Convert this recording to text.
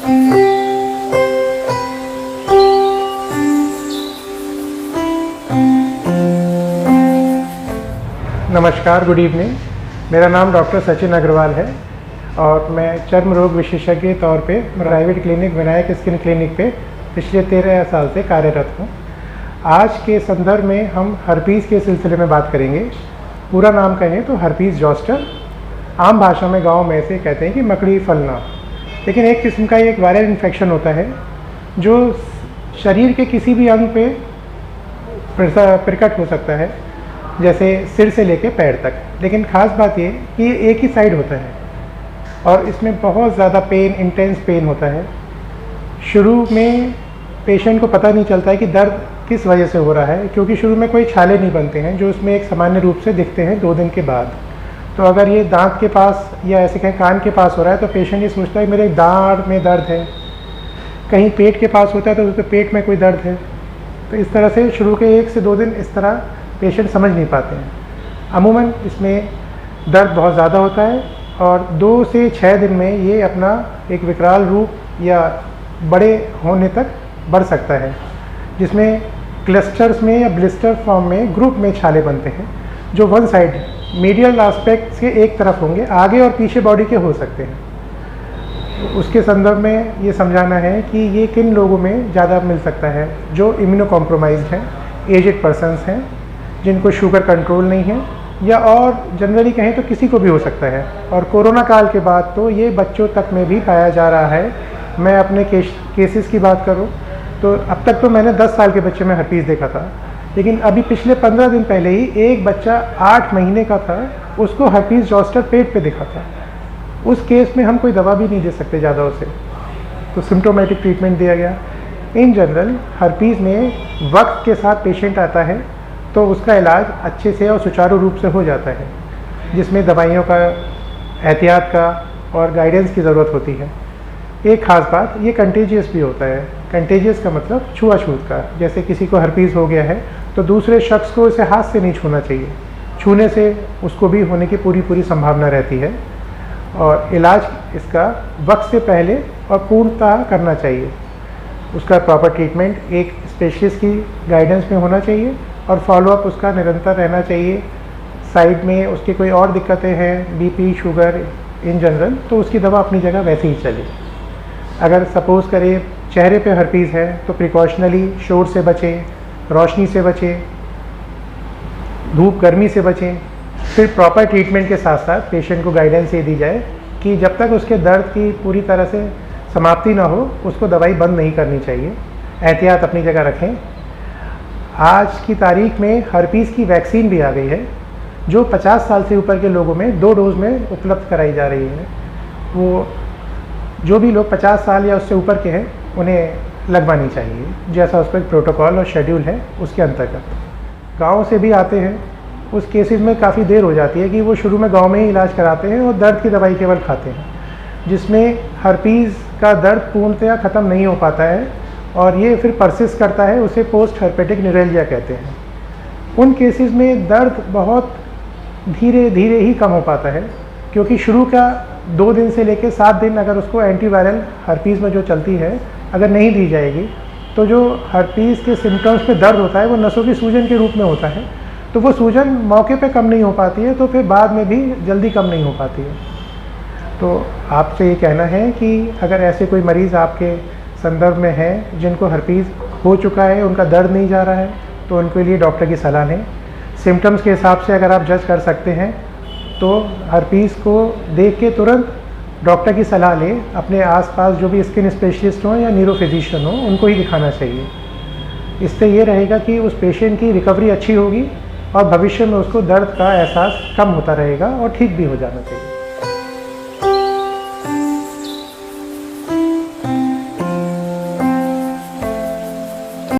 नमस्कार, good evening. मेरा नाम डॉक्टर सचिन अग्रवाल है और मैं चर्म रोग विशेषज्ञ के तौर पे private clinic Vinayak skin clinic पे पिछले 13 साल से कार्यरत हूँ। आज के संदर्भ में हम हर्पीज़ के सिलसिले में बात करेंगे। पूरा नाम कहें तो हर्पीज़ जोस्टर, आम भाषा में गांव में से कहते हैं कि मकड़ी फलना। लेकिन एक किस्म का एक वायरल इन्फेक्शन होता है जो शरीर के किसी भी अंग पे प्रकट हो सकता है, जैसे सिर से लेकर पैर तक। लेकिन ख़ास बात ये कि ये एक ही साइड होता है और इसमें बहुत ज़्यादा पेन, इंटेंस पेन होता है। शुरू में पेशेंट को पता नहीं चलता है कि दर्द किस वजह से हो रहा है, क्योंकि शुरू में कोई छाले नहीं बनते हैं जो उसमें एक सामान्य रूप से दिखते हैं 2 दिन के बाद। तो अगर ये दांत के पास या ऐसे कहीं कान के पास हो रहा है तो पेशेंट ये सोचता है कि मेरे दांत में दर्द है। कहीं पेट के पास होता है तो उसके पेट में कोई दर्द है। तो इस तरह से शुरू के 1 से 2 दिन इस तरह पेशेंट समझ नहीं पाते हैं। अमूमन इसमें दर्द बहुत ज़्यादा होता है और 2 से 6 दिन में ये अपना एक विकराल रूप या बड़े होने तक बढ़ सकता है, जिसमें क्लस्टर्स में या ब्लिस्टर फॉर्म में ग्रुप में छाले बनते हैं जो वन साइड मीडियल एस्पेक्ट के एक तरफ होंगे, आगे और पीछे बॉडी के हो सकते हैं। उसके संदर्भ में ये समझाना है कि ये किन लोगों में ज़्यादा मिल सकता है। जो इम्यूनो कॉम्प्रोमाइज्ड हैं, एजेड पर्सन्स हैं, जिनको शुगर कंट्रोल नहीं है, या और जनरली कहें तो किसी को भी हो सकता है। और कोरोना काल के बाद तो ये बच्चों तक में भी पाया जा रहा है। मैं अपने केसेस की बात करूं तो अब तक तो मैंने 10 साल के बच्चे में हर्पीज़ देखा था, लेकिन अभी पिछले 15 दिन पहले ही एक बच्चा 8 महीने का था, उसको हर्पीज़ जोस्टर पेट पे दिखा था। उस केस में हम कोई दवा भी नहीं दे सकते ज़्यादा उसे, तो सिम्टोमेटिक ट्रीटमेंट दिया गया। इन जनरल हर्पीज़ में वक्त के साथ पेशेंट आता है तो उसका इलाज अच्छे से और सुचारू रूप से हो जाता है, जिसमें दवाइयों का, एहतियात का और गाइडेंस की ज़रूरत होती है। एक ख़ास बात, ये कंटेजियस भी होता है। कंटेजियस का मतलब छुआछूत का। जैसे किसी को हर्पीज़ हो गया है तो दूसरे शख्स को इसे हाथ से नहीं छूना चाहिए। छूने से उसको भी होने की पूरी संभावना रहती है और इलाज इसका वक्त से पहले और पूर्णतः करना चाहिए। उसका प्रॉपर ट्रीटमेंट एक स्पेशलिस्ट की गाइडेंस में होना चाहिए और फॉलोअप उसका निरंतर रहना चाहिए। साइड में उसकी कोई और दिक्कतें हैं, बीपी, शुगर इन जनरल, तो उसकी दवा अपनी जगह वैसे ही चले। अगर सपोज़ करें चेहरे पे हर्पीज़ है तो प्रिकॉशनली शोर से बचें, रोशनी से बचें, धूप गर्मी से बचें। फिर प्रॉपर ट्रीटमेंट के साथ साथ पेशेंट को गाइडेंस ये दी जाए कि जब तक उसके दर्द की पूरी तरह से समाप्ति ना हो उसको दवाई बंद नहीं करनी चाहिए। एहतियात अपनी जगह रखें। आज की तारीख में हर्पीज़ की वैक्सीन भी आ गई है जो 50 साल से ऊपर के लोगों में 2 डोज में उपलब्ध कराई जा रही है। वो जो भी लोग 50 साल या उससे ऊपर के हैं उन्हें लगवानी चाहिए, जैसा उस पर प्रोटोकॉल और शेड्यूल है उसके अंतर्गत। गाँव से भी आते हैं, उस केसेस में काफ़ी देर हो जाती है कि वो शुरू में गाँव में ही इलाज कराते हैं और दर्द की दवाई केवल खाते हैं, जिसमें हर्पीज़ का दर्द पूर्णतया ख़त्म नहीं हो पाता है और ये फिर परसिस्ट करता है। उसे पोस्ट हर्पेटिक न्यूरेल्जिया कहते हैं। उन केसेस में दर्द बहुत धीरे धीरे ही कम हो पाता है, क्योंकि शुरू का 2 दिन से लेकर 7 दिन अगर उसको एंटीवायरल हर्पीज़ में जो चलती है अगर नहीं दी जाएगी तो जो हर्पीज़ के सिम्टम्स में दर्द होता है वो नसों की सूजन के रूप में होता है। तो वो सूजन मौके पे कम नहीं हो पाती है, तो फिर बाद में भी जल्दी कम नहीं हो पाती है। तो आपसे ये कहना है कि अगर ऐसे कोई मरीज़ आपके संदर्भ में है जिनको हर्पीज़ हो चुका है, उनका दर्द नहीं जा रहा है, तो उनके लिए डॉक्टर की सलाह लें। सिम्टम्स के हिसाब से अगर आप जज कर सकते हैं तो हर्पीज़ को देख के तुरंत डॉक्टर की सलाह लें। अपने आसपास जो भी स्किन स्पेशलिस्ट हों या न्यूरो फिजिशियन हों उनको ही दिखाना चाहिए। इससे ये रहेगा कि उस पेशेंट की रिकवरी अच्छी होगी और भविष्य में उसको दर्द का एहसास कम होता रहेगा और ठीक भी हो जाना चाहिए।